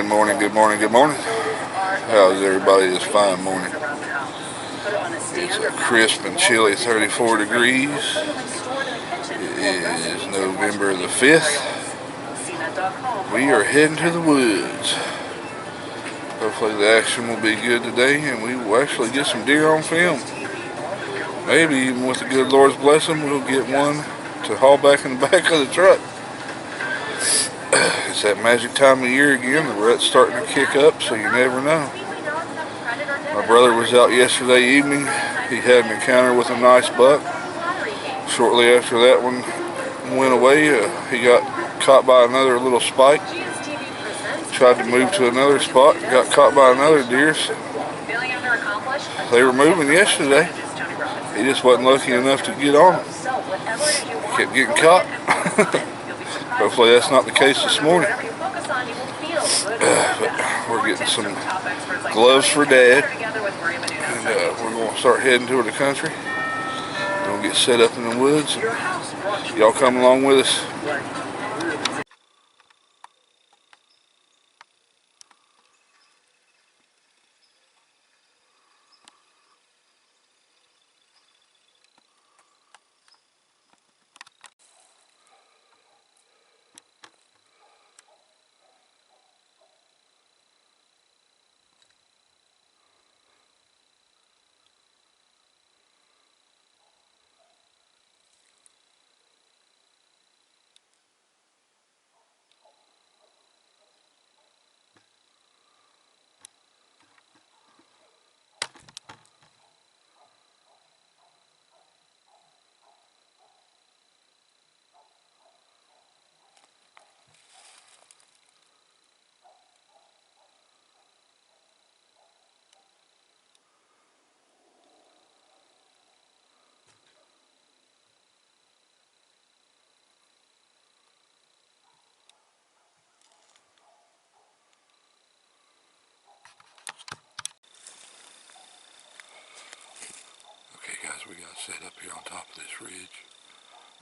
Good morning, good morning, good morning. How's everybody this fine morning? It's a crisp and chilly 34 degrees. It is November the 5th. We are heading to the woods. Hopefully the action will be good today and we will actually get some deer on film. Maybe even with the good Lord's blessing, we'll get one to haul back in the back of the truck. It's that magic time of year again. The rut's starting to kick up, so you never know. My brother was out yesterday evening. He had an encounter with a nice buck. Shortly after that one went away, he got caught by another little spike. Tried to move to another spot, got caught by another deer. They were moving yesterday. He just wasn't lucky enough to get on them. Kept getting caught. Hopefully that's not the case this morning. But we're getting some gloves for Dad, and we're going to start heading toward the country. We're going to get set up in the woods. Y'all come along with us. Okay guys, we got set up here on top of this ridge.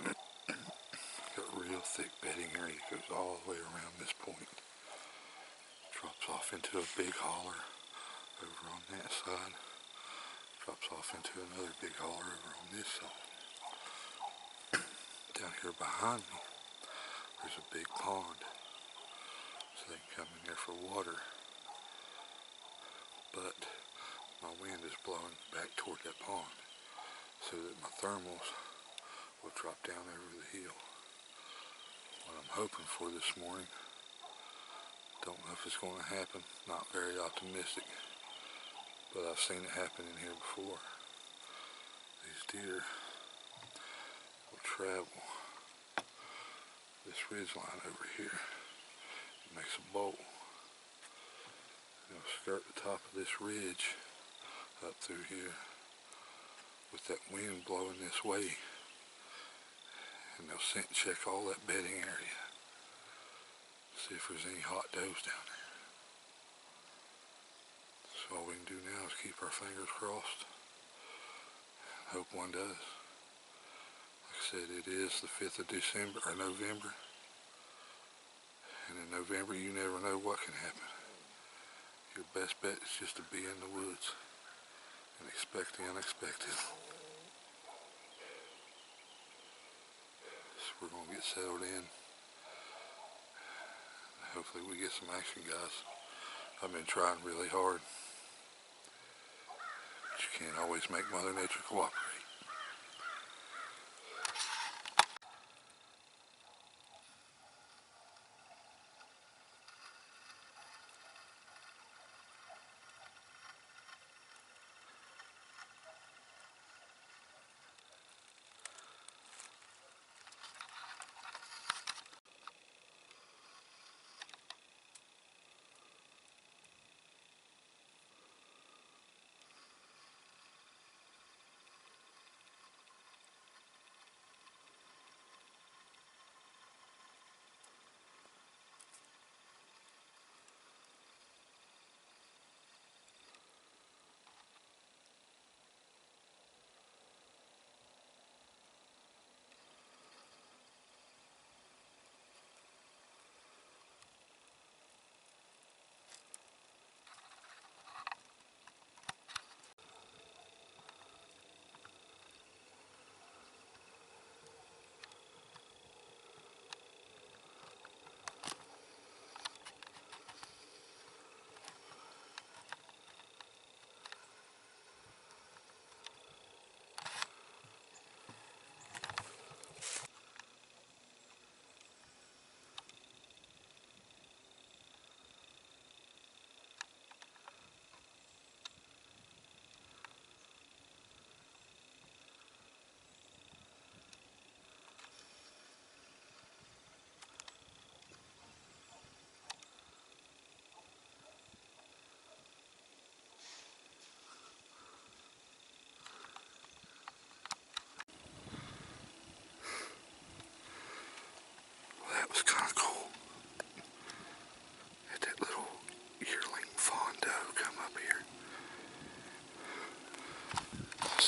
Got a real thick bedding area that goes all the way around this point. Drops off into a big holler over on that side. Drops off into another big holler over on this side. Down here behind me, there's a big pond. So they can come in there for water. But my wind is blowing back toward that pond so that my thermals will drop down over the hill. What I'm hoping for this morning, don't know if it's going to happen, not very optimistic, but I've seen it happen in here before. These deer will travel this ridge line over here. It makes a bowl. They'll skirt the top of this ridge up through here with that wind blowing this way, and they'll scent check all that bedding area, see if there's any hot does down there. So all we can do now is keep our fingers crossed, hope one does. Like I said, it is the 5th of December, or November, and in November you never know what can happen. Your best bet is just to be in the woods and expect the unexpected. So we're going to get settled in. Hopefully we get some action, guys. I've been trying really hard, but you can't always make Mother Nature cooperate.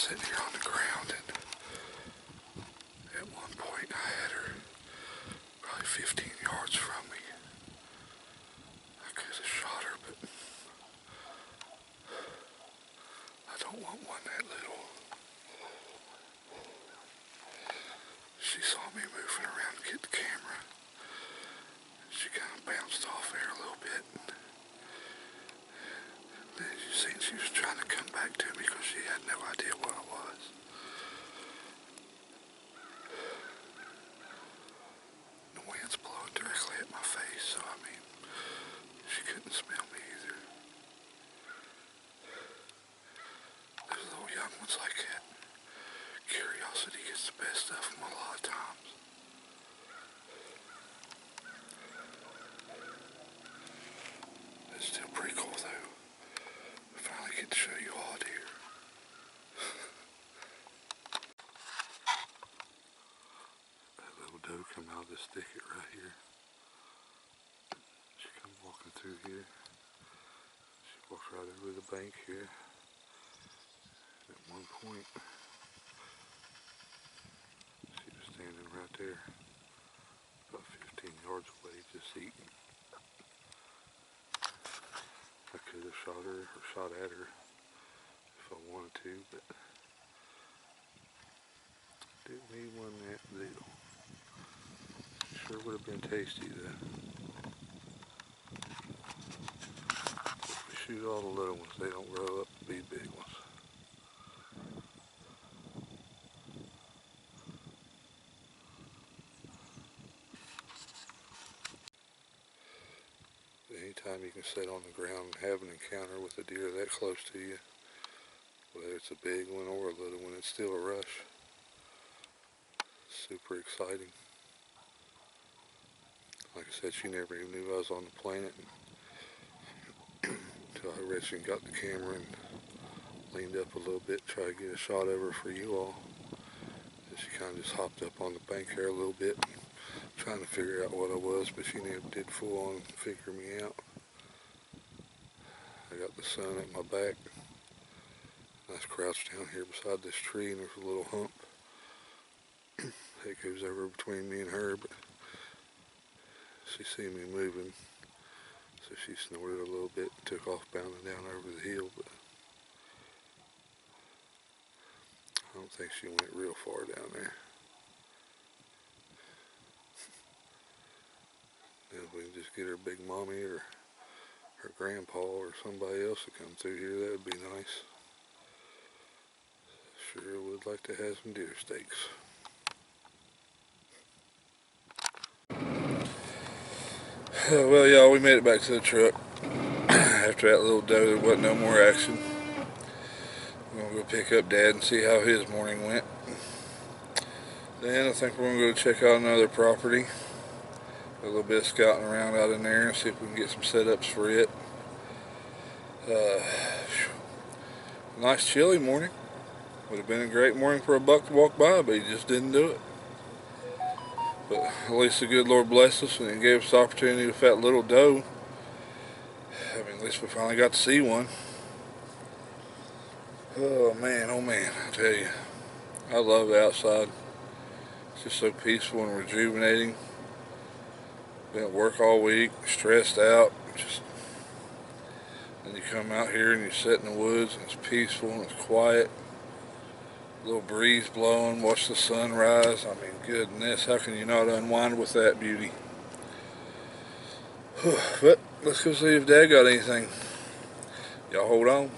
sitting here on the ground, and at one point I had her probably 15 yards from me. I could have shot her, but I don't want one that little. She saw me moving around to get the camera. She kind of bounced off there a little bit. Then you seen she was trying to come back to me because she had no idea where I was. The wind's blowing directly at my face, so I mean, she couldn't smell me either. There's little young ones like that. Curiosity gets the best of them a lot of times. It's still pretty cool though. I finally get to show you all deer. That little doe come out of this thicket right here. She come walking through here. She walks right over the bank here. At one point, she was standing right there, about 15 yards away, just eating. I could have shot her or shot at her if I wanted to, but didn't need one that little. Sure would have been tasty though. If we shoot all the little ones, they don't grow up to be big ones. Anytime you can sit on the ground and have an encounter with a deer that close to you, whether it's a big one or a little one, it's still a rush. Super exciting. Like I said, she never even knew I was on the planet until I reached and got the camera and leaned up a little bit, tried to get a shot of her for you all. And she kind of just hopped up on the bank there a little bit, trying to figure out what I was, but she never did full on figure me out. I got the sun at my back. I was crouched down here beside this tree, and there's a little hump that goes over between me and her, but she seen me moving, so she snorted a little bit and took off bounding down over the hill, but I don't think she went real far down there. If we can just get her big mommy or her grandpa or somebody else to come through here, that would be nice. Sure would like to have some deer steaks. Well, y'all, we made it back to the truck. After that little doe, there wasn't no more action. We're going to go pick up Dad and see how his morning went. Then I think we're going to go check out another property. A little bit of scouting around out in there and see if we can get some setups for it. Nice chilly morning. Would have been a great morning for a buck to walk by, but he just didn't do it. But at least the good Lord blessed us and he gave us the opportunity to fat little doe. I mean, at least we finally got to see one. Oh man, I tell you. I love the outside. It's just so peaceful and rejuvenating. Been at work all week, stressed out. And you come out here and you sit in the woods and it's peaceful and it's quiet. A little breeze blowing, watch the sun rise. I mean, goodness, how can you not unwind with that beauty? But let's go see if Dad got anything. Y'all hold on.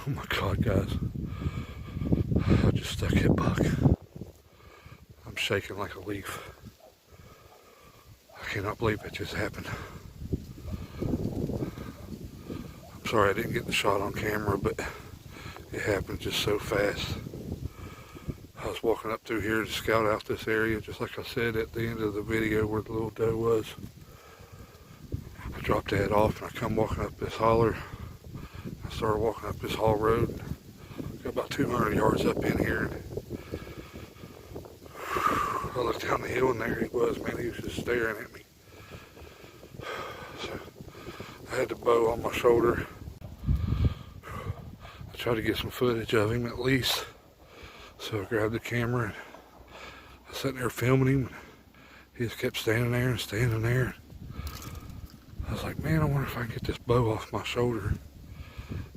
Oh my God, guys. I just stuck that buck. I'm shaking like a leaf. I cannot believe it just happened. I'm sorry I didn't get the shot on camera, but it happened just so fast. I was walking up through here to scout out this area, just like I said at the end of the video where the little doe was. I dropped that off and I come walking up this holler. I started walking up this haul road. Got about 200 yards up in here. I looked down the hill and there he was, man. He was just staring at me. So I had the bow on my shoulder. I tried to get some footage of him at least. So I grabbed the camera and I was sitting there filming him. He just kept standing there and standing there. I was like, man, I wonder if I can get this bow off my shoulder.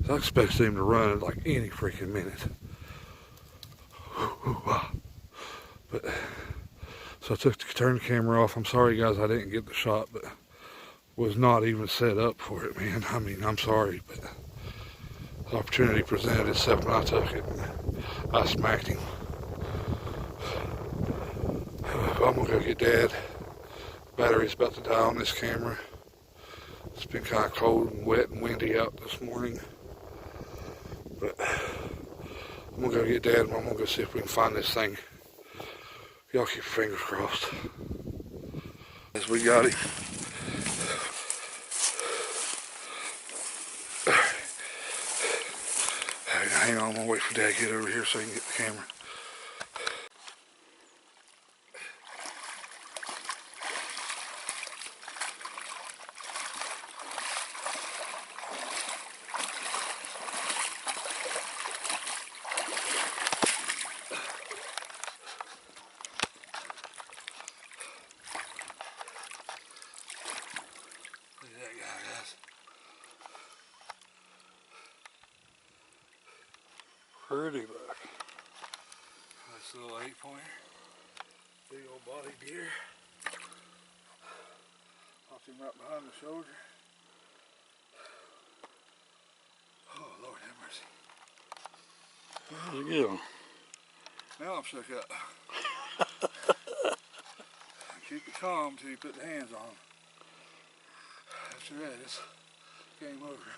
So I expected him to run at like any freaking minute. But so I turned the camera off. I'm sorry guys I didn't get the shot, but was not even set up for it, man. I mean, I'm sorry, but the opportunity presented itself and I took it and I smacked him. I'm gonna go get Dad. Battery's about to die on this camera. It's been kind of cold and wet and windy out this morning. But I'm gonna go get Dad and I'm gonna go see if we can find this thing. Y'all keep your fingers crossed. As we got it. Hang on, I'm gonna wait for Dad to get over here so he can get the camera. Look at that guy, guys. Pretty buck. Nice little 8-pointer. Big old body deer. Popped him right behind the shoulder. Oh, Lord have mercy. How'd you get him? Now I'm shook up. Keep it calm till you put the hands on him. After that, it's game over.